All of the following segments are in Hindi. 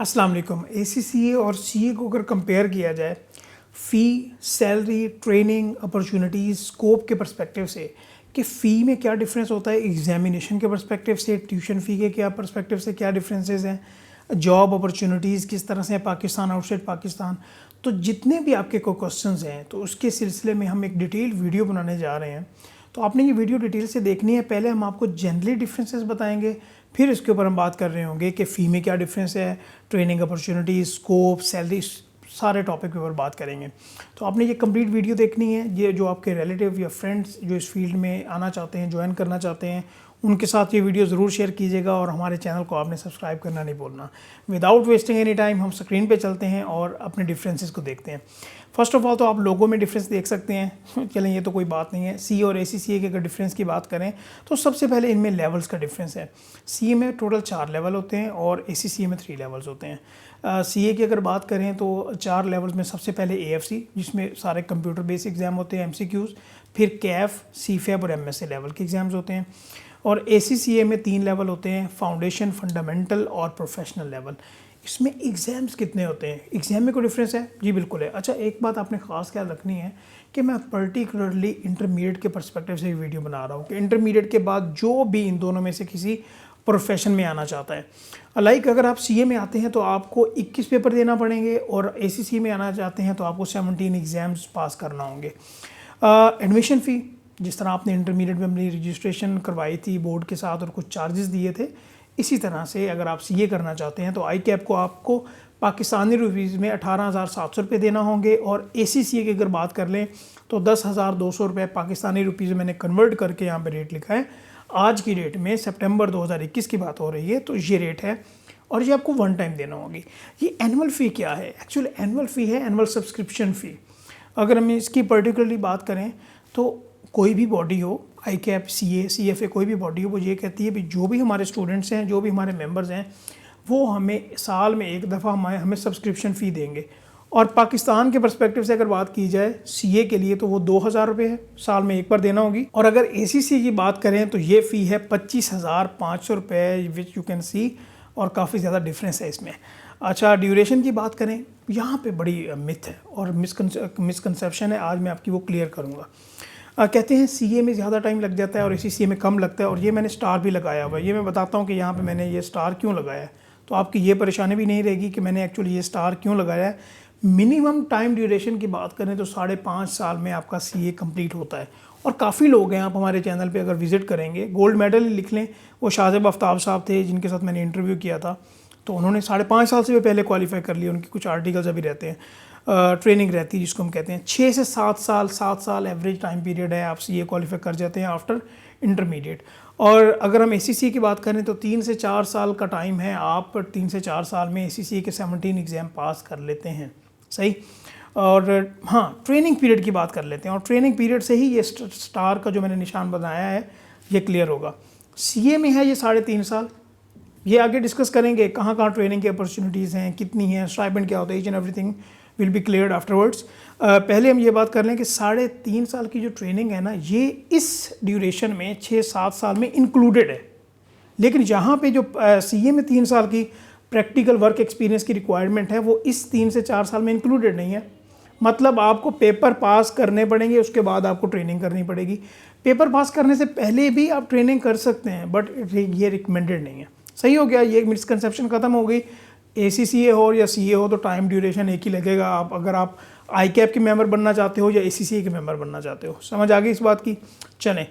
अस्सलाम वालेकुम। ACCA और CA को अगर कंपेयर किया जाए फ़ी, सैलरी, ट्रेनिंग, अपॉर्चुनिटीज़, स्कोप के पर्सपेक्टिव से कि फ़ी में क्या डिफरेंस होता है, एग्जामिनेशन के पर्सपेक्टिव से, ट्यूशन फ़ी के क्या पर्सपेक्टिव से क्या डिफरेंसेस हैं, जॉब अपॉर्चुनिटीज़ किस तरह से हैं पाकिस्तान, आउटसाइड पाकिस्तान, तो जितने भी आपके कोई क्वेश्चंस हैं तो उसके सिलसिले में हम एक डिटेल वीडियो बनाने जा रहे हैं। तो आपने ये वीडियो डिटेल से देखनी है। पहले हम आपको जनरली डिफरेंसेस बताएंगे, फिर इसके ऊपर हम बात कर रहे होंगे कि फ़ी में क्या डिफरेंस है, ट्रेनिंग अपॉर्चुनिटी, स्कोप, सैलरी, सारे टॉपिक के ऊपर बात करेंगे। तो आपने ये कंप्लीट वीडियो देखनी है। ये जो आपके रिलेटिव या फ्रेंड्स जो इस फील्ड में आना चाहते हैं, ज्वाइन करना चाहते हैं, उनके साथ ये वीडियो ज़रूर शेयर कीजिएगा और हमारे चैनल को आपने सब्सक्राइब करना नहीं भूलना। विदाउट वेस्टिंग एनी टाइम हम स्क्रीन पे चलते हैं और अपने डिफरेंसेस को देखते हैं। फर्स्ट ऑफ ऑल तो आप लोगों में डिफरेंस देख सकते हैं। चलें, ये तो कोई बात नहीं है। सी और ACCA के अगर डिफरेंस की बात करें तो सबसे पहले इनमें लेवल्स का डिफरेंस है। CA में टोटल 4 लेवल होते हैं और ACCA में 3 लेवल्स होते हैं। CA की अगर बात करें तो 4 लेवल्स में सबसे पहले AFC, जिसमें सारे कंप्यूटर बेस्ड एग्ज़ाम होते हैं, MCQs, फिर CAF, CFAB और MSA लेवल के एग्ज़ाम्स होते हैं। और ACCA में 3 लेवल होते हैं, फाउंडेशन, फंडामेंटल और प्रोफेशनल लेवल। इसमें एग्ज़ाम्स कितने होते हैं? एग्ज़ाम में कोई डिफरेंस है? जी बिल्कुल है। अच्छा, एक बात आपने ख़ास ख्याल रखनी है कि मैं पर्टिकुलरली इंटरमीडिएट के पर्सपेक्टिव से वीडियो बना रहा हूँ कि इंटरमीडिएट के बाद जो भी इन दोनों में से किसी प्रोफेशन में आना चाहता है, लाइक अगर आप CA में आते हैं तो आपको 21 पेपर देना पड़ेंगे और ACCA में आना चाहते हैं तो आपको 17 एग्ज़ाम्स पास करना होंगे। एडमिशन फ़ी, जिस तरह आपने इंटरमीडिएट में अपनी रजिस्ट्रेशन करवाई थी बोर्ड के साथ और कुछ चार्जेस दिए थे, इसी तरह से अगर आप CA करना चाहते हैं तो ICAP को आपको पाकिस्तानी रुपीज़ में 18,700 रुपये देना होंगे। और ACCA की अगर बात कर लें तो 10,200 रुपये पाकिस्तानी रुपीज़ मैंने कन्वर्ट करके यहाँ पे रेट लिखा है। आज की डेट में सितंबर 2021 की बात हो रही है, तो ये रेट है और ये आपको वन टाइम देना होगी। ये एनुअल फ़ी क्या है? एक्चुअली एनुअल फ़ी है एनुअल सब्सक्रिप्शन फ़ी। अगर हम इसकी पर्टिकुलरली बात करें तो कोई भी बॉडी हो, ICAP, CA, CFA, कोई भी बॉडी हो, वो ये कहती है भी जो भी हमारे स्टूडेंट्स हैं, जो भी हमारे मेंबर्स हैं, वो हमें साल में एक दफ़ा हमें सब्सक्रिप्शन फ़ी देंगे। और पाकिस्तान के पर्सपेक्टिव से अगर बात की जाए CA के लिए तो वो 2,000 रुपये है, साल में एक बार देना होगी। और अगर ACCA की बात करें तो ये फ़ी है 25,500 रुपये, विच यू कैन सी, और काफ़ी ज़्यादा डिफरेंस है इसमें। अच्छा, ड्यूरेशन की बात करें, यहाँ पे बड़ी मिथ है और मिसकंसेप्शन है, आज मैं आपकी वो क्लियर करूँगा। कहते हैं CA में ज़्यादा टाइम लग जाता है और ACCA में कम लगता है, और ये मैंने स्टार भी लगाया हुआ है। ये मैं बताता हूँ कि यहाँ पे मैंने ये स्टार क्यों लगाया है, तो आपकी ये परेशानी भी नहीं रहेगी कि मैंने एक्चुअली ये स्टार क्यों लगाया है। मिनिमम टाइम ड्यूरेशन की बात करें तो 5.5 साल में आपका CA कंप्लीट होता है। और काफ़ी लोग हैं, आप हमारे चैनल पे अगर विज़िट करेंगे, गोल्ड मेडल लिख लें, वो शाहज़ेब आफ्ताब साहब थे जिनके साथ मैंने इंटरव्यू किया था, तो उन्होंने 5.5 साल से भी पहले क्वालिफाई कर लिया। उनके कुछ आर्टिकल्स अभी रहते हैं, ट्रेनिंग रहती है जिसको हम कहते हैं। 6 से 7 साल एवरेज टाइम पीरियड है, आप CA क्वालिफाई कर जाते हैं आफ्टर इंटरमीडिएट। और अगर हम ACCA की बात करें तो 3 से 4 साल का टाइम है, आप 3 से 4 साल में ACCA के 17 एग्ज़ाम पास कर लेते हैं, सही। और हाँ, ट्रेनिंग पीरियड की बात कर लेते हैं, और ट्रेनिंग पीरियड से ही ये स्टार का जो मैंने निशान बनाया है ये क्लियर होगा। CA में है ये 3.5 साल, ये आगे डिस्कस करेंगे कहाँ कहाँ ट्रेनिंग की अपॉर्चुनिटीज़ हैं, कितनी हैं, स्टाइपेंड क्या होता है, each and everything will be cleared afterwards. पहले हम ये बात कर लें कि 3.5 साल की जो ट्रेनिंग है ना, ये इस ड्यूरेशन में 6-7 साल में इंक्लूडेड है। लेकिन यहाँ पे जो CA में 3 साल की प्रैक्टिकल वर्क एक्सपीरियंस की रिक्वायरमेंट है, वो इस 3 से 4 साल में इंक्लूडेड नहीं है। मतलब आपको पेपर पास करने पड़ेंगे, उसके बाद आपको ट्रेनिंग करनी पड़ेगी। पेपर पास करने से पहले भी आप ट्रेनिंग कर सकते हैं, बट ये रिकमेंडेड नहीं है। सही हो गया, ये मिसकंसेप्शन ख़त्म हो गई। ACCA हो या CA हो तो टाइम ड्यूरेशन एक ही लगेगा। आप अगर आप ICAP के मेंबर बनना चाहते हो या ACCA के मेंबर बनना चाहते हो, समझ आ गई इस बात की। चलें,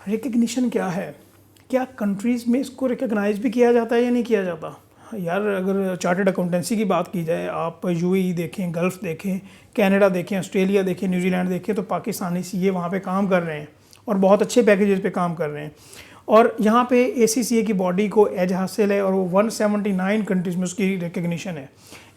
रिकग्निशन क्या है? क्या कंट्रीज़ में इसको रिकग्नाइज़ भी किया जाता है या नहीं किया जाता? यार, अगर चार्टर्ड अकाउंटेंसी की बात की जाए, आप UAE देखें, गल्फ़ देखें, कनाडा देखें, ऑस्ट्रेलिया देखें, न्यूजीलैंड देखें, तो पाकिस्तानी CA वहाँ पे काम कर रहे हैं और बहुत अच्छे पैकेजेस पे काम कर रहे हैं। और यहाँ पे ACCA की बॉडी को एज हासिल है और वो 179 कंट्रीज़ में उसकी रिकग्निशन है।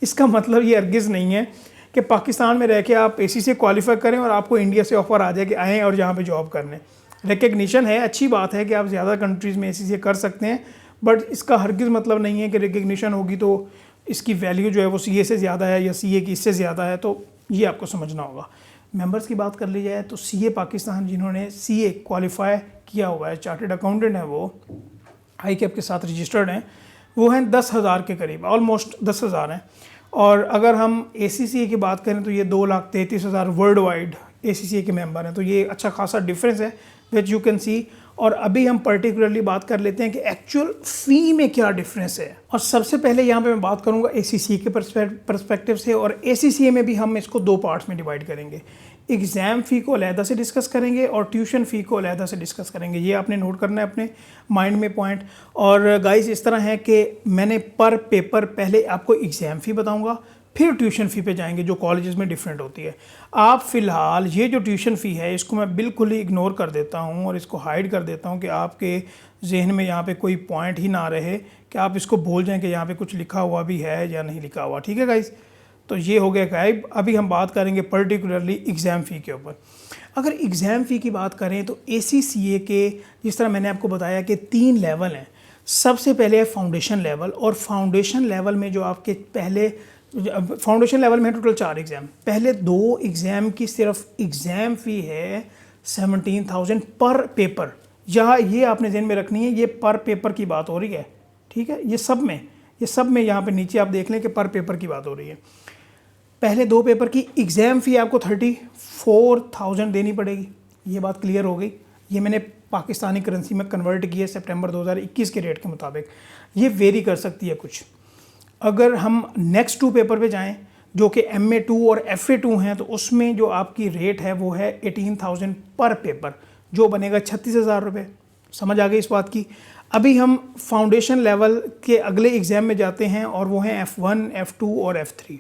इसका मतलब ये हरगिज़ नहीं है कि पाकिस्तान में रह के आप ACCA क्वालिफाई करें और आपको इंडिया से ऑफ़र आ जाए कि आएँ और यहाँ पे जॉब करने। रिकग्निशन है, अच्छी बात है कि आप ज़्यादा कंट्रीज़ में ACCA कर सकते हैं, बट इसका हरगिज़ मतलब नहीं है कि रिकग्निशन होगी तो इसकी वैल्यू जो है वो CA से ज़्यादा है या CA की इससे ज़्यादा है, तो ये आपको समझना होगा। मेंबर्स की बात कर ली जाए तो CA पाकिस्तान जिन्होंने CA क्वालिफाई किया हुआ है, चार्टर्ड अकाउंटेंट है, वो ICAP के साथ रजिस्टर्ड हैं, वो हैं 10,000 के करीब, ऑलमोस्ट 10,000 हैं। और अगर हम ACCA की बात करें तो ये 2,33,000 वर्ल्ड वाइड ACCA के मेंबर हैं। तो ये अच्छा खासा डिफरेंस है विच यू कैन सी। और अभी हम पर्टिकुलरली बात कर लेते हैं कि एक्चुअल फ़ी में क्या डिफरेंस है। और सबसे पहले यहाँ पे मैं बात करूँगा ACCA के परस्पेक्टिव से, और ACCA में भी हम इसको 2 पार्ट्स में डिवाइड करेंगे। एग्ज़ाम फ़ी को अलहदा से डिस्कस करेंगे और ट्यूशन फ़ी को अलहदा से डिस्कस करेंगे। ये आपने नोट करना है अपने माइंड में पॉइंट। और गाइस इस तरह है कि मैंने पर पेपर पहले आपको एग्ज़ाम फ़ी बताऊंगा, फिर ट्यूशन फ़ी पे जाएंगे जो कॉलेजेस में डिफरेंट होती है। आप फ़िलहाल ये जो ट्यूशन फ़ी है इसको मैं बिल्कुल ही इग्नोर कर देता हूँ और इसको हाइड कर देता हूँ कि आपके जहन में यहाँ पे कोई पॉइंट ही ना रहे कि आप इसको भूल जाएं कि यहाँ पे कुछ लिखा हुआ भी है या नहीं लिखा हुआ। ठीक है गाइस, तो ये हो गया गाइब। अभी हम बात करेंगे पर्टिकुलरली एग्ज़ाम फ़ी के ऊपर। अगर एग्ज़ाम फ़ी की बात करें तो ACCA के जिस तरह मैंने आपको बताया कि 3 लेवल हैं। सबसे पहले है फाउंडेशन लेवल, और फाउंडेशन लेवल में जो आपके पहले फाउंडेशन लेवल में टोटल 4 एग्ज़ाम, पहले 2 एग्ज़ाम की सिर्फ एग्ज़ाम फ़ी है 17,000 पर पेपर। यहाँ ये आपने ध्यान में रखनी है, ये पर पेपर की बात हो रही है। ठीक है, ये सब में यहाँ पे नीचे आप देख लें कि पर पेपर की बात हो रही है। पहले 2 पेपर की एग्ज़ाम फ़ी आपको 34,000 देनी पड़ेगी। ये बात क्लियर हो गई। ये मैंने पाकिस्तानी करेंसी में कन्वर्ट किया सितंबर 2021 के रेट के मुताबिक। ये वेरी कर सकती है कुछ। अगर हम नेक्स्ट 2 पेपर पे जाएं जो कि MA2 और FA2 हैं, तो उसमें जो आपकी रेट है वो है 18,000 पर पेपर, जो बनेगा 36,000 रुपये। समझ आ गई इस बात की। अभी हम फाउंडेशन लेवल के अगले एग्ज़ाम में जाते हैं और वो हैं F1, F2 और F3।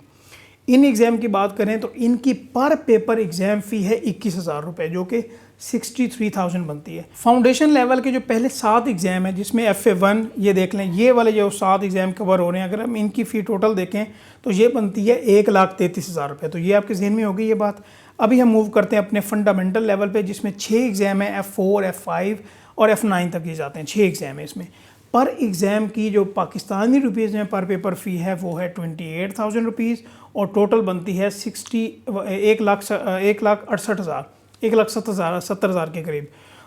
इन एग्ज़ाम की बात करें तो इनकी पर पेपर एग्ज़ाम फ़ी है 21,000 रुपये, जो कि 63,000 बनती है। फाउंडेशन लेवल के जो पहले 7 एग्ज़ाम हैं जिसमें FA1, ये देख लें, ये वाले जो 7 एग्ज़ाम कवर हो रहे हैं, अगर हम इनकी फ़ी टोटल देखें तो ये बनती है 1,33,000 रुपये। तो ये आपके जहन में होगी ये बात। अभी हम मूव करते हैं अपने फंडामेंटल लेवल पे, जिसमें 6 एग्ज़ाम है, F4, F5 और F9 तक ये जाते हैं। 6 एग्ज़ाम है इसमें। पर एग्ज़ाम की जो पाकिस्तानी रुपीज़ में पर पेपर फ़ी है वो है 28,000 रुपीज़, और टोटल बनती है 1,68,000 के करीब।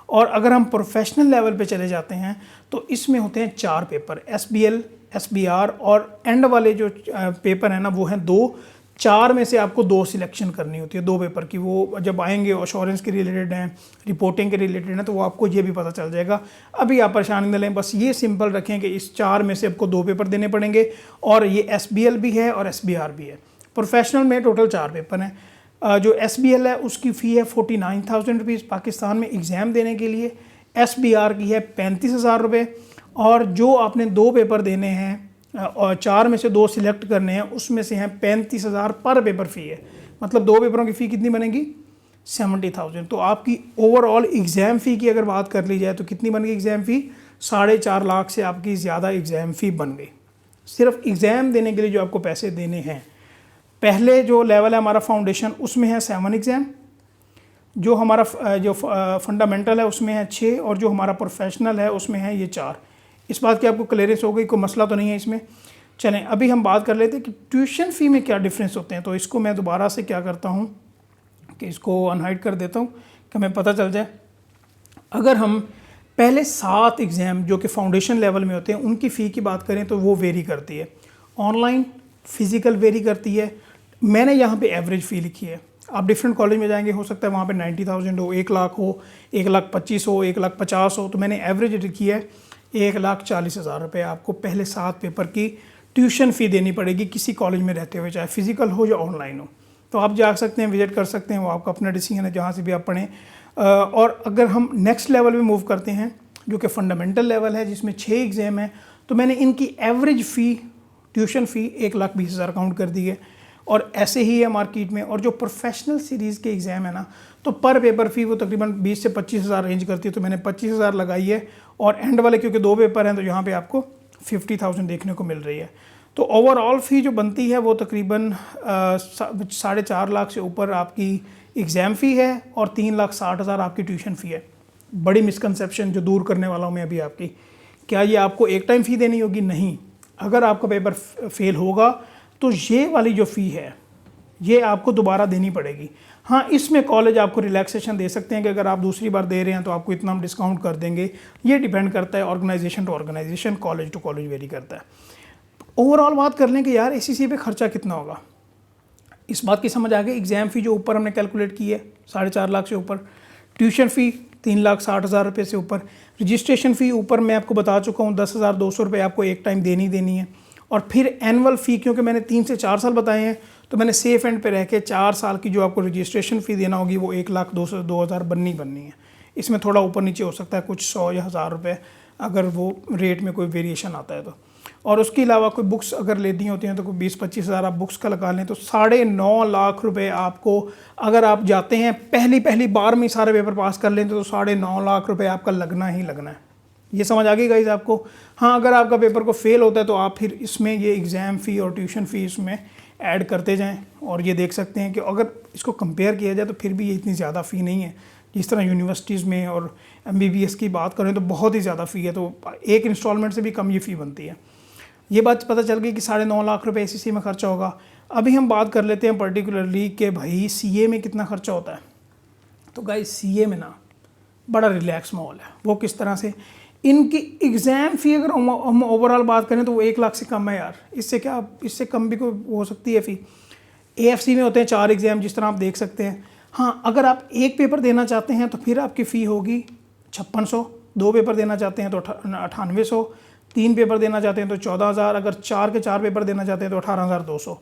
और अगर हम प्रोफेशनल लेवल पे चले जाते हैं तो इसमें होते हैं 4 पेपर, SBL, SBR, और एंड वाले जो पेपर हैं ना वो हैं 2। 4 में से आपको 2 सिलेक्शन करनी होती है 2 पेपर की। वो जब आएंगे इंश्योरेंस के रिलेटेड हैं, रिपोर्टिंग के रिलेटेड हैं, तो वो आपको ये भी पता चल जाएगा। अभी आप परेशानी न लें, बस ये सिंपल रखें कि इस 4 में से आपको 2 पेपर देने पड़ेंगे, और ये SBL भी है और SBR भी है। प्रोफेशनल में टोटल 4 पेपर हैं। जो SBL है उसकी फ़ी है 49,000 रुपीज़ पाकिस्तान में एग्ज़ाम देने के लिए। SBR की है 35,000 रुपये। और जो आपने 2 पेपर देने हैं और 4 में से 2 सिलेक्ट करने हैं, उसमें से हैं 35,000 पर पेपर फ़ी है। मतलब 2 पेपरों की फ़ी कितनी बनेगी? 70,000। तो आपकी ओवरऑल एग्ज़ाम फ़ी की अगर बात कर ली जाए तो कितनी बन गई एग्ज़ाम फ़ी? 4.5 लाख से आपकी ज़्यादा एग्ज़ाम फ़ी बन गई, सिर्फ एग्ज़ाम देने के लिए जो आपको पैसे देने हैं। पहले जो लेवल है हमारा फाउंडेशन, उसमें है 7 एग्ज़ाम। जो हमारा फंडामेंटल है उसमें है 6, और जो हमारा प्रोफेशनल है उसमें है ये 4। इस बात की आपको क्लियरेंस हो गई, कोई मसला तो नहीं है इसमें। चलें अभी हम बात कर लेते हैं कि ट्यूशन फ़ी में क्या डिफरेंस होते हैं। तो इसको मैं दोबारा से क्या करता हूँ कि इसको अनहाइड कर देता हूँ कि हमें पता चल जाए। अगर हम पहले 7 एग्ज़ाम जो कि फाउंडेशन लेवल में होते हैं उनकी फ़ी की बात करें तो वो वेरी करती है। ऑनलाइन, फ़िज़िकल वेरी करती है। मैंने यहाँ पे एवरेज फ़ी लिखी है। आप डिफरेंट कॉलेज में जाएंगे, हो सकता है वहाँ पे 90,000 हो, 1 लाख हो, 1,25,000 हो, 1,50,000 हो। तो मैंने एवरेज लिखी है 1,40,000 रुपये आपको पहले 7 पेपर की ट्यूशन फ़ी देनी पड़ेगी किसी कॉलेज में रहते हुए, चाहे फ़िज़िकल हो या ऑनलाइन हो। तो आप जा सकते हैं, विज़िट कर सकते हैं, वो आपका अपना डिसीजन है जहाँ से भी आप पढ़ें। और अगर हम नेक्स्ट लेवल में मूव करते हैं जो कि फंडामेंटल लेवल है जिसमें 6 एग्ज़ाम है, तो मैंने इनकी एवरेज फ़ी ट्यूशन फ़ी 1,20,000 काउंट कर दी है। और ऐसे ही है मार्केट में। और जो प्रोफेशनल सीरीज़ के एग्ज़ाम है ना, तो पर पेपर फ़ी वो तकरीबन 20 से 25,000 रेंज करती है। तो मैंने 25,000 लगाई है, और एंड वाले क्योंकि 2 पेपर हैं तो यहाँ पे आपको 50,000 देखने को मिल रही है। तो ओवरऑल फ़ी जो बनती है वो तकरीबन 4.5 लाख से ऊपर आपकी एग्ज़ाम फ़ी है, और 3,60,000 आपकी ट्यूशन फ़ी है। बड़ी मिसकंसेप्शन जो दूर करने वाला हूँ मैं अभी आपकी। क्या ये आपको एक टाइम फ़ी देनी होगी? नहीं। अगर आपका पेपर फेल होगा तो ये वाली जो फ़ी है, ये आपको दोबारा देनी पड़ेगी। हाँ, इसमें कॉलेज आपको रिलैक्सेशन दे सकते हैं कि अगर आप दूसरी बार दे रहे हैं तो आपको इतना हम डिस्काउंट कर देंगे। ये डिपेंड करता है organization to organization, college to college vary करता है। ओवरऑल बात कर लें कि यार ACCA पे खर्चा कितना होगा, इस बात की समझ आ गई। एग्ज़ाम फ़ी जो ऊपर हमने कैलकुलेट की है 4.5 लाख से ऊपर, ट्यूशन फ़ी 3,60,000 रुपये से ऊपर, रजिस्ट्रेशन फ़ी ऊपर मैं आपको बता चुका हूँ 10,200 रुपये आपको एक टाइम देनी है। और फिर एनुअल फ़ी, क्योंकि मैंने 3 से 4 साल बताए हैं तो मैंने सेफ एंड पे रह के 4 साल की जो आपको रजिस्ट्रेशन फ़ी देना होगी वो 1,02,000 बननी है। इसमें थोड़ा ऊपर नीचे हो सकता है, कुछ 100 या 1000 रुपये अगर वो रेट में कोई वेरिएशन आता है तो। और उसके अलावा कोई बुक्स अगर लेनी होती हैं तो कोई 20-25 हज़ार आप बुक्स का लगा लें तो 9.5 लाख रुपए आपको, अगर आप जाते हैं पहली बार में सारे पेपर पास कर लें तो 9.5 लाख रुपए आपका लगना ही लगना है। ये समझ आ गई गाइस आपको। हाँ, अगर आपका पेपर को फेल होता है तो आप फिर इसमें ये एग्ज़ाम फ़ी और ट्यूशन फ़ी इसमें ऐड करते जाएं। और ये देख सकते हैं कि अगर इसको कंपेयर किया जाए तो फिर भी ये इतनी ज़्यादा फ़ी नहीं है। जिस तरह यूनिवर्सिटीज़ में और MBBS की बात करें तो बहुत ही ज़्यादा फ़ी है, तो एक इंस्टॉलमेंट से भी कम ये फ़ी बनती है। ये बात पता चल गई कि 9.5 लाख रुपए ACCA में खर्चा होगा। अभी हम बात कर लेते हैं पर्टिकुलरली कि भाई CA में कितना खर्चा होता है। तो गाइस CA में ना बड़ा रिलैक्स माहौल है। वो किस तरह से, इनकी एग्ज़ाम फ़ी अगर हम ओवरऑल बात करें तो वो 1 लाख से कम है यार। इससे कम भी कोई हो सकती है फ़ी। AFC में होते हैं 4 एग्ज़ाम, जिस तरह आप देख सकते हैं। हाँ, अगर आप एक पेपर देना चाहते हैं तो फिर आपकी फ़ी होगी 5600, 2 पेपर देना चाहते हैं तो 9800, 3 पेपर देना चाहते हैं तो 14,000, अगर 4 के 4 पेपर देना चाहते हैं तो 18,200।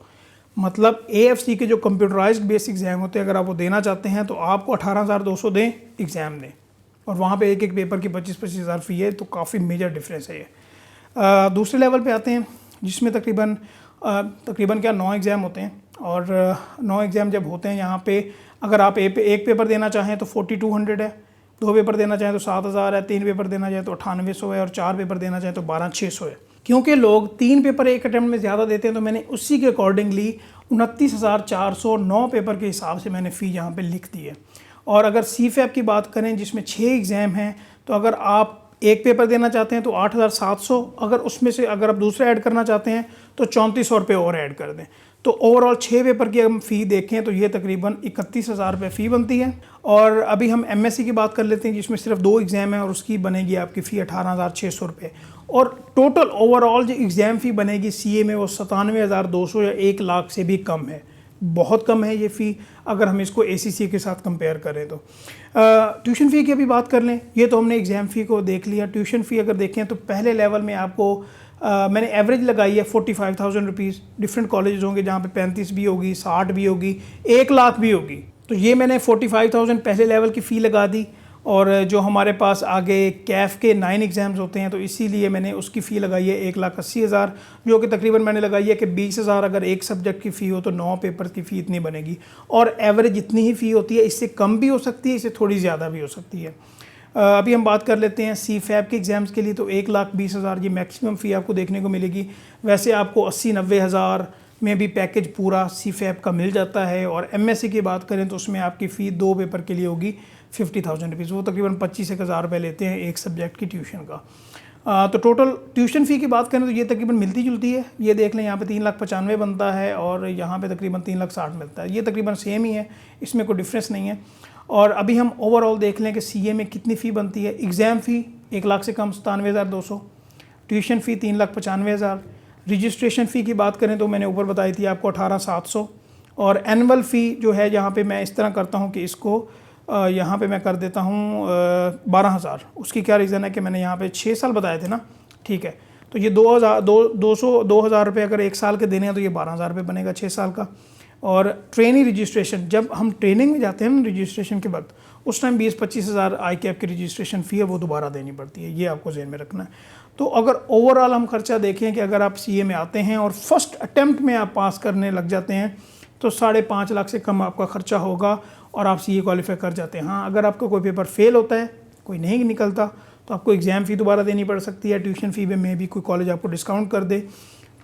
मतलब AFC के जो कंप्यूटराइज्ड बेस एग्ज़ाम होते हैं अगर आप वो देना चाहते हैं तो आपको 18,200 दें एग्ज़ाम दें, और वहाँ पे एक पेपर की 25-25 हज़ार फ़ी है, तो काफ़ी मेजर डिफरेंस है ये। दूसरे लेवल पे आते हैं जिसमें तकरीबन क्या 9 एग्ज़ाम होते हैं। और 9 एग्ज़ाम जब होते हैं यहाँ पे, अगर आप एक पेपर देना चाहें तो 4200 है, 2 पेपर देना चाहें तो 7,000 है, 3 पेपर देना चाहें तो 9800 है, और 4 पेपर देना चाहें तो 12,600 है। क्योंकि लोग 3 पेपर एक अटैम्प्ट में ज़्यादा देते हैं तो मैंने उसी के अकॉर्डिंगली 29,409 पेपर के हिसाब से मैंने फ़ी यहाँ पे लिख दी है। और अगर CFAP की बात करें जिसमें 6 एग्ज़ाम हैं, तो अगर आप एक पेपर देना चाहते हैं तो 8,700, अगर उसमें से अगर आप दूसरा ऐड करना चाहते हैं तो 3400 रुपये और ऐड कर दें। तो ओवरऑल 6 पेपर की हम फ़ी देखें तो ये तकरीबन 31,000 रुपये फ़ी बनती है। और अभी हम MSc की बात कर लेते हैं जिसमें सिर्फ 2 एग्ज़ाम है और उसकी बनेगी आपकी फ़ी 18,600 रुपये। और टोटल ओवरऑल जो एग्ज़ाम फ़ी बनेगी CA में वो 97,200 या 1 लाख से भी कम है। बहुत कम है ये फ़ी अगर हम इसको ACCA के साथ कंपेयर करें तो। ट्यूशन फ़ी की अभी बात कर लें, ये तो हमने एग्ज़ाम फ़ी को देख लिया। ट्यूशन फ़ी अगर देखें तो पहले लेवल में आपको मैंने एवरेज लगाई है 45,000 रुपीज़। डिफरेंट कॉलेज होंगे जहाँ पे 35 भी होगी, 60 भी होगी, 1 लाख भी होगी। तो ये मैंने 45,000 पहले लेवल की फ़ी लगा दी। और जो हमारे पास आगे कैफ़ के 9 एग्ज़ाम्स होते हैं तो इसीलिए मैंने उसकी फ़ी लगाई है 1,80,000, जो कि तकरीबन मैंने लगाई है कि 20,000 अगर एक सब्जेक्ट की फ़ी हो तो 9 पेपर की फ़ी इतनी बनेगी। और एवरेज इतनी ही फ़ी होती है, इससे कम भी हो सकती है, इससे थोड़ी ज़्यादा भी हो सकती है। अभी हम बात कर लेते हैं CFAP के एग्ज़ाम्स के लिए, तो 1,20,000 ये मैक्सिमम फ़ी आपको देखने को मिलेगी। वैसे आपको 80-90 हज़ार में भी पैकेज पूरा CFAP का मिल जाता है। और MSc की बात करें तो उसमें आपकी फ़ी 2 पेपर के लिए होगी 50,000 रुपीज़। वो तकरीबन 25,000 रुपये लेते हैं एक सब्जेक्ट की ट्यूशन का। तो टोटल ट्यूशन फ़ी की बात करें तो ये तकरीबन मिलती जुलती है। ये देख लें यहाँ पे 3,95,000 बनता है और यहाँ पे तकरीबन 3,60,000 मिलता है। ये तकरीबन सेम ही है, इसमें कोई डिफरेंस नहीं है। और अभी हम ओवरऑल देख लें कि CA में कितनी फ़ी बनती है। एग्ज़ाम फ़ी 1 लाख से कम 97,200, ट्यूशन फ़ी 3,95,000, रजिस्ट्रेशन फ़ी की बात करें तो मैंने ऊपर बताई थी आपको 18,700। और एनुअल फ़ी जो है यहाँ पे मैं इस तरह करता हूँ कि इसको यहाँ पे मैं कर देता हूँ 12,000। उसकी क्या रीज़न है कि मैंने यहाँ पे 6 साल बताए थे ना, ठीक है। तो ये 2,000 रुपये अगर 1 साल के देने हैं तो ये 12,000 रुपये बनेगा 6 साल का। और ट्रेनी रजिस्ट्रेशन, जब हम ट्रेनिंग में जाते हैं रजिस्ट्रेशन के वक्त, उस टाइम 20-25 हज़ार ICAP की रजिस्ट्रेशन फ़ी है वो दोबारा देनी पड़ती है। ये आपको ज़हन में रखना है। तो अगर ओवरऑल हम खर्चा देखें कि अगर आप CA में आते हैं और फर्स्ट अटैम्प्ट में आप पास करने लग जाते हैं तो 5.5 लाख से कम आपका ख़र्चा होगा और आप CA क्वालिफाई कर जाते हैं। हाँ, अगर आपका कोई पेपर फेल होता है, कोई नहीं निकलता, तो आपको एग्ज़ाम फ़ी दोबारा देनी पड़ सकती है। ट्यूशन फ़ी में भी कोई कॉलेज आपको डिस्काउंट कर दे।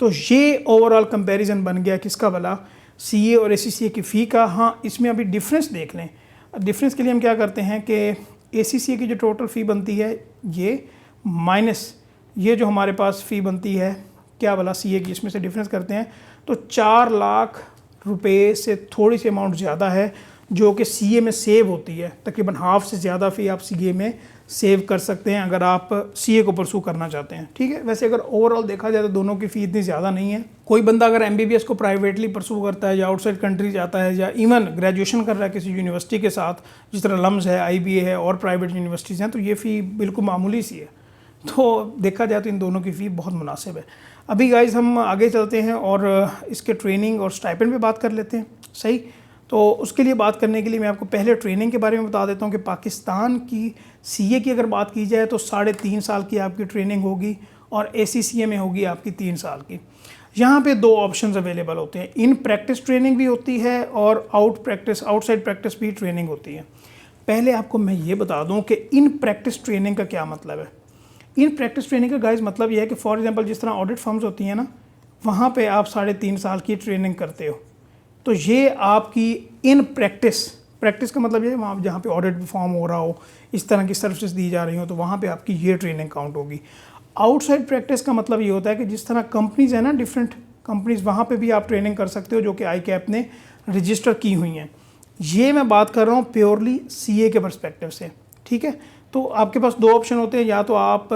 तो ये ओवरऑल कंपैरिजन बन गया किसका भला, CA और ACCA की फ़ी का। हाँ, इसमें अभी डिफरेंस देख लें। डिफरेंस के लिए हम क्या करते हैं कि ACCA की जो टोटल फ़ी बनती है ये माइनस ये जो हमारे पास फ़ी बनती है क्या भला CA की, इसमें से डिफरेंस करते हैं तो 4 लाख रुपए से थोड़ी सी अमाउंट ज़्यादा है जो कि सीए में सेव होती है। तकरीबन हाफ से ज़्यादा फ़ी आप सीए में सेव कर सकते हैं अगर आप सीए को परसू करना चाहते हैं। ठीक है, वैसे अगर ओवरऑल देखा जाए तो दोनों की फ़ी इतनी ज़्यादा नहीं है। कोई बंदा अगर एमबीबीएस को प्राइवेटली परसू करता है या आउटसाइड कंट्री जाता है या इवन ग्रेजुएशन कर रहा है किसी यूनिवर्सिटी के साथ, जिस तरह लम्स है, आईबीए है और प्राइवेट यूनिवर्सिटीज़ हैं, तो ये फ़ी बिल्कुल मामूली सी है। तो देखा जाए तो इन दोनों की फ़ी बहुत मुनासिब है। अभी गाइज हम आगे चलते हैं और इसके ट्रेनिंग और स्टाइपेंड पे बात कर लेते हैं। सही, तो उसके लिए बात करने के लिए मैं आपको पहले ट्रेनिंग के बारे में बता देता हूँ कि पाकिस्तान की सीए की अगर बात की जाए तो 3.5 साल की आपकी ट्रेनिंग होगी और एसीसीए में होगी आपकी 3 साल की। यहाँ पे 2 ऑप्शंस अवेलेबल होते हैं, इन प्रैक्टिस ट्रेनिंग भी होती है और आउटसाइड प्रैक्टिस भी ट्रेनिंग होती है। पहले आपको मैं ये बता दूँ कि इन प्रैक्टिस ट्रेनिंग का क्या मतलब है। इन प्रैक्टिस ट्रेनिंग का गाइज मतलब ये है कि फॉर एग्जांपल जिस तरह ऑडिट फर्म्स होती हैं ना, वहाँ पे आप 3.5 साल की ट्रेनिंग करते हो, तो ये आपकी इन प्रैक्टिस का मतलब ये वहाँ जहाँ पे ऑडिट परफॉर्म हो रहा हो, इस तरह की सर्विसेज दी जा रही हो, तो वहाँ पे आपकी ये ट्रेनिंग काउंट होगी। आउटसाइड प्रैक्टिस का मतलब ये होता है कि जिस तरह कंपनीज़ है ना, डिफरेंट कंपनीज़, वहाँ पे भी आप ट्रेनिंग कर सकते हो जो कि ICAP ने रजिस्टर की हुई हैं। ये मैं बात कर रहा हूँ प्योरली सीए के पर्सपेक्टिव से। ठीक है, तो आपके पास 2 ऑप्शन होते हैं, या तो आप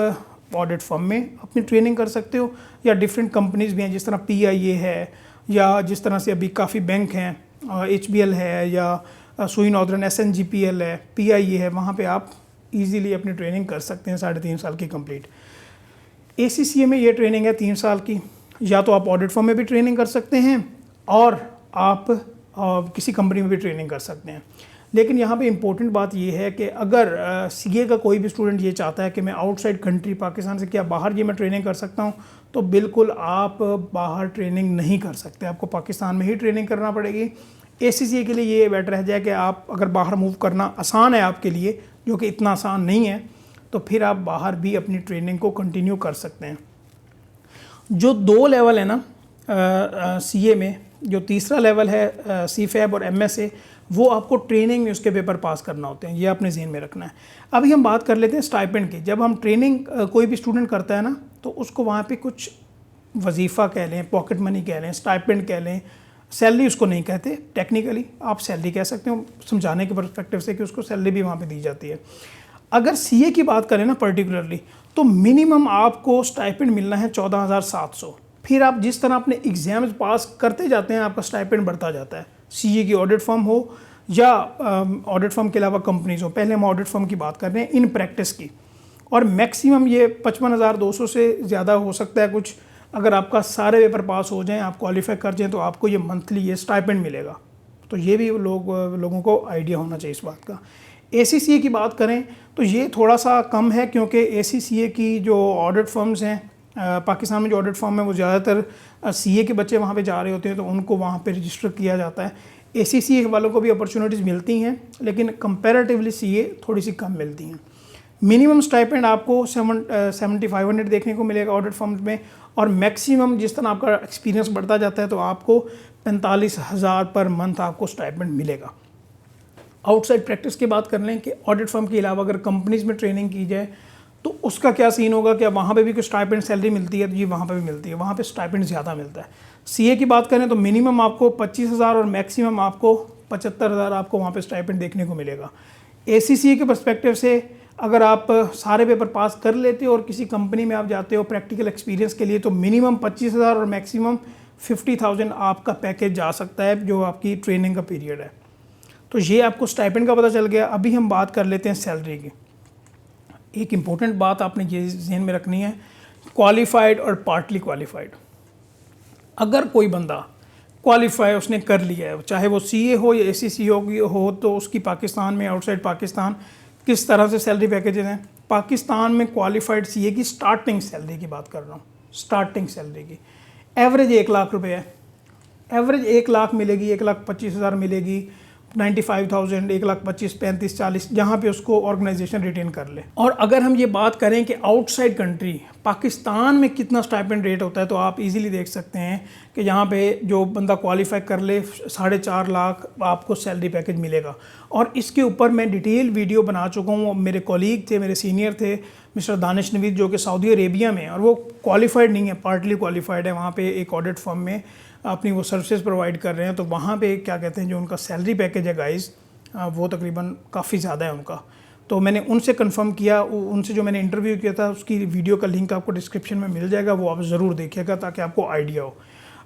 ऑडिट फर्म में अपनी ट्रेनिंग कर सकते हो या डिफरेंट कंपनीज़ भी हैं जिस तरह PIA है, या जिस तरह से अभी काफ़ी बैंक हैं, HBL है, या सुई नॉर्दर्न SNGPL है, PIA है, वहाँ पे आप इजीली अपनी ट्रेनिंग कर सकते हैं 3.5 साल की कंप्लीट। ACCA में ये ट्रेनिंग है 3 साल की। या तो आप ऑडिट फर्म में भी ट्रेनिंग कर सकते हैं और आप किसी कंपनी में भी ट्रेनिंग कर सकते हैं। लेकिन यहाँ पे इम्पोर्टेंट बात ये है कि अगर सीए का कोई भी स्टूडेंट ये चाहता है कि मैं आउटसाइड कंट्री पाकिस्तान से क्या बाहर ये मैं ट्रेनिंग कर सकता हूँ, तो बिल्कुल आप बाहर ट्रेनिंग नहीं कर सकते, आपको पाकिस्तान में ही ट्रेनिंग करना पड़ेगी। ACCA के लिए ये बेटर रह जाए कि आप अगर बाहर मूव करना आसान है आपके लिए, जो कि इतना आसान नहीं है, तो फिर आप बाहर भी अपनी ट्रेनिंग को कंटिन्यू कर सकते हैं। जो 2 लेवल है ना सीए में, जो तीसरा लेवल है CFAB और MSA, वो आपको ट्रेनिंग में उसके पेपर पास करना होते हैं, ये आपने ज़हन में रखना है। अभी हम बात कर लेते हैं स्टाइपेंड की। जब हम ट्रेनिंग कोई भी स्टूडेंट करता है ना, तो उसको वहाँ पे कुछ वजीफ़ा कह लें, पॉकेट मनी कह लें, स्टाइपेंड कह लें, सैलरी उसको नहीं कहते, टेक्निकली आप सैलरी कह सकते हो समझाने के पर्सपेक्टिव से कि उसको सैलरी भी वहाँ पे दी जाती है। अगर सीए की बात करें ना पर्टिकुलरली, तो मिनिमम आपको स्टाइपेंड मिलना है 14,700। फिर आप जिस तरह अपने एग्ज़ाम्स पास करते जाते हैं आपका स्टाइपेंड बढ़ता जाता है। सीए की ऑडिट फर्म हो या ऑडिट फर्म के अलावा कंपनीज हो, पहले हम ऑडिट फर्म की बात कर रहे हैं इन प्रैक्टिस की, और मैक्सिमम ये 55,200 से ज़्यादा हो सकता है कुछ। अगर आपका सारे पेपर पास हो जाएं, आप क्वालिफाई कर जाएं, तो आपको ये मंथली ये स्टाइपेंड मिलेगा। तो ये भी लोगों को आइडिया होना चाहिए इस बात का। ACCA की बात करें तो ये थोड़ा सा कम है, क्योंकि ACCA की जो ऑडिट फर्म्स हैं पाकिस्तान में, जो ऑडिट फर्म है वो ज़्यादातर CA के बच्चे वहाँ पे जा रहे होते हैं, तो उनको वहाँ पे रजिस्टर किया जाता है। ACCA वालों को भी अपॉर्चुनिटीज़ मिलती हैं, लेकिन कंपैरेटिवली CA थोड़ी सी कम मिलती हैं। मिनिमम स्टाइपेंड आपको 7,500 देखने को मिलेगा ऑडिट फर्म्स में, और मैक्सिमम जिस तरह आपका एक्सपीरियंस बढ़ता जाता है तो आपको 45,000 पर मंथ आपको स्टाइपेंड मिलेगा। आउटसाइड प्रैक्टिस की बात कर लें कि ऑडिट फर्म के अलावा अगर कंपनीज़ में ट्रेनिंग की जाए तो उसका क्या सीन होगा, क्या वहाँ पे भी कोई स्टाइपेंड सैलरी मिलती है? तो जी वहाँ पे भी मिलती है, वहाँ पे स्टाइपेंड ज़्यादा मिलता है। सीए की बात करें तो मिनिमम आपको 25,000 और मैक्सिमम आपको 75,000 आपको वहाँ पे स्टाइपेंड देखने को मिलेगा। ACCA के पर्सपेक्टिव से अगर आप सारे पेपर पास कर लेते हो और किसी कंपनी में आप जाते हो प्रैक्टिकल एक्सपीरियंस के लिए, तो मिनिमम 25,000 और मैक्सिमम 50,000 आपका पैकेज जा सकता है, जो आपकी ट्रेनिंग का पीरियड है। तो ये आपको स्टाइपेंड का पता चल गया। अभी हम बात कर लेते हैं सैलरी की। एक इम्पोर्टेंट बात आपने ये ज़हन में रखनी है, क्वालिफाइड और पार्टली क्वालिफाइड। अगर कोई बंदा क्वालिफाई उसने कर लिया है, चाहे वो CA हो या ACCA हो, तो उसकी पाकिस्तान में, आउटसाइड पाकिस्तान, किस तरह से सैलरी पैकेजेस हैं। पाकिस्तान में क्वालिफाइड CA की स्टार्टिंग सैलरी की बात कर रहा हूँ, स्टार्टिंग सैलरी की एवरेज 1 लाख रुपये है। एवरेज 1 लाख मिलेगी, 1,25,000 मिलेगी, 95,000, 1,25,000, 35,000, 40,000, जहाँ पे उसको ऑर्गेनाइजेशन रिटेन कर ले। और अगर हम ये बात करें कि आउटसाइड कंट्री पाकिस्तान में कितना स्टाइपेंड रेट होता है, तो आप इजीली देख सकते हैं कि यहाँ पे जो बंदा क्वालिफाई कर ले 4.5 लाख आपको सैलरी पैकेज मिलेगा। और इसके ऊपर मैं डिटेल वीडियो बना चुका हूँ। मेरे कॉलीग थे, मेरे सीनियर थे मिस्टर दानिश नवीद, जो कि सऊदी अरेबिया में, और वो क्वालिफाइड नहीं है, पार्टली क्वालिफाइड है, वहाँ पे एक ऑडिट फर्म में अपनी वो सर्विसेज प्रोवाइड कर रहे हैं, तो वहाँ पे क्या कहते हैं जो उनका सैलरी पैकेज है गाइस, वो तकरीबन काफ़ी ज़्यादा है उनका। तो मैंने उनसे कंफर्म किया, उनसे जो मैंने इंटरव्यू किया था उसकी वीडियो का लिंक आपको डिस्क्रिप्शन में मिल जाएगा, वो आप ज़रूर देखिएगा ताकि आपको आइडिया हो।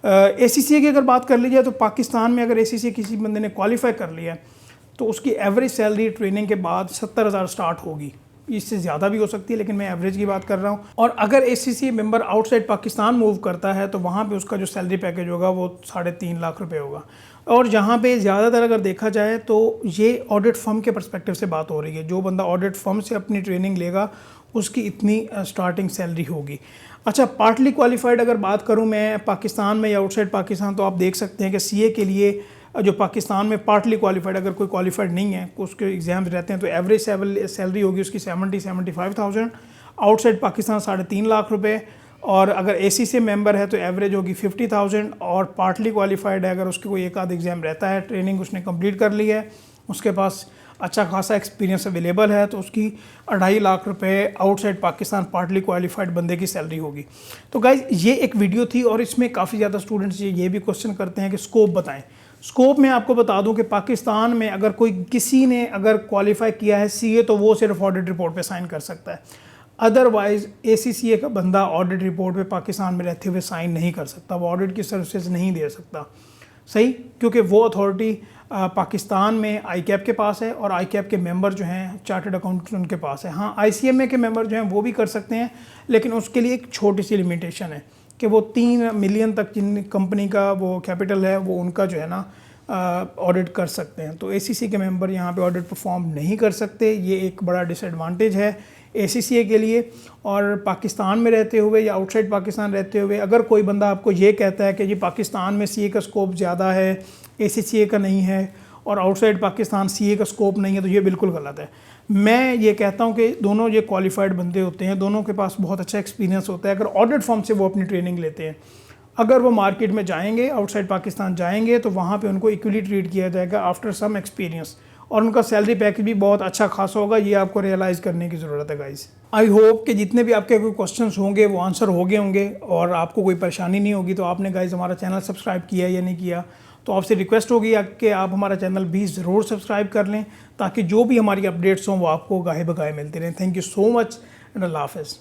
ACCA की अगर बात कर ली जाए तो पाकिस्तान में अगर ACCA किसी बंदे ने क्वालिफाई कर लिया है तो उसकी एवरेज सैलरी ट्रेनिंग के बाद 70,000 स्टार्ट होगी, इससे ज़्यादा भी हो सकती है, लेकिन मैं एवरेज की बात कर रहा हूँ। और अगर ACCA member outside Pakistan move करता है तो वहाँ पे उसका जो सैलरी पैकेज होगा वो 3.5 लाख रुपए होगा। और जहाँ पे ज़्यादातर अगर देखा जाए तो ये ऑडिट फर्म के पर्सपेक्टिव से बात हो रही है, जो बंदा ऑडिट फर्म से अपनी ट्रेनिंग लेगा उसकी इतनी स्टार्टिंग सैलरी होगी। अच्छा, पार्टली क्वालिफाइड अगर बात करूँ मैं पाकिस्तान में या आउटसाइड पाकिस्तान, तो आप देख सकते हैं कि CA के लिए जो पाकिस्तान में पार्टली क्वालिफाइड, अगर कोई क्वालिफाइड नहीं है, उसके एग्ज़ाम्स रहते हैं, तो एवरेज सैलरी होगी उसकी 70-75,000, आउटसाइड पाकिस्तान 3.5 लाख रुपए। और अगर ACCA मेंबर है तो एवरेज होगी 50,000, और पार्टली क्वालिफाइड है अगर उसके कोई एक आध एग्ज़ाम रहता है, ट्रेनिंग उसने कंप्लीट कर ली है, उसके पास अच्छा खासा एक्सपीरियंस अवेलेबल है, तो उसकी 2.5 लाख रुपए आउटसाइड पाकिस्तान पार्टली क्वालिफाइड बंदे की सैलरी होगी। तो गाइज ये एक वीडियो थी और इसमें काफ़ी ज़्यादा स्टूडेंट्स ये भी क्वेश्चन करते हैं कि स्कोप बताएं। स्कोप में आपको बता दूं कि पाकिस्तान में अगर कोई किसी ने अगर क्वालिफाई किया है CA तो वो सिर्फ ऑडिट रिपोर्ट पे साइन कर सकता है, अदरवाइज ACCA का बंदा ऑडिट रिपोर्ट पे पाकिस्तान में रहते हुए साइन नहीं कर सकता, वो ऑडिट की सर्विसेज नहीं दे सकता, सही, क्योंकि वो अथॉरिटी पाकिस्तान में ICAP के पास है और ICAP के मेंबर जो हैं चार्टर्ड अकाउंटेंट उनके पास है। हाँ, ICMA के मेंबर जो हैं वो भी कर सकते हैं, लेकिन उसके लिए एक छोटी सी लिमिटेशन है कि वो 3 मिलियन तक जिन कंपनी का वो कैपिटल है वो उनका जो है ना ऑडिट कर सकते हैं। तो ACCA के मेंबर यहाँ पे ऑडिट परफॉर्म नहीं कर सकते, ये एक बड़ा डिसएडवांटेज है ACCA के लिए। और पाकिस्तान में रहते हुए या आउटसाइड पाकिस्तान रहते हुए अगर कोई बंदा आपको ये कहता है कि जी पाकिस्तान में CA का स्कोप ज़्यादा है, ACCA का नहीं है, और आउटसाइड पाकिस्तान CA का स्कोप नहीं है, तो ये बिल्कुल गलत है। मैं ये कहता हूँ कि दोनों ये क्वालिफाइड बंदे होते हैं, दोनों के पास बहुत अच्छा एक्सपीरियंस होता है। अगर ऑडिट फॉर्म से वो अपनी ट्रेनिंग लेते हैं, अगर वो मार्केट में जाएंगे, आउटसाइड पाकिस्तान जाएंगे, तो वहाँ पे उनको इक्वली ट्रीट किया जाएगा आफ्टर सम एक्सपीरियंस, और उनका सैलरी पैकेज भी बहुत अच्छा खासा होगा। ये आपको रियलाइज़ करने की ज़रूरत है गाइस। आई होप कि जितने भी आपके कोई क्वेश्चंस होंगे वो आंसर हो गए होंगे और आपको कोई परेशानी नहीं होगी। तो आपने गाइस हमारा चैनल सब्सक्राइब किया या नहीं किया, तो आपसे रिक्वेस्ट होगी कि आप हमारा चैनल भी ज़रूर सब्सक्राइब कर लें, ताकि जो भी हमारी अपडेट्स हों वो आपको गाहे बगाहे मिलते रहें। Thank you so much and अल्लाह हाफ़िज़।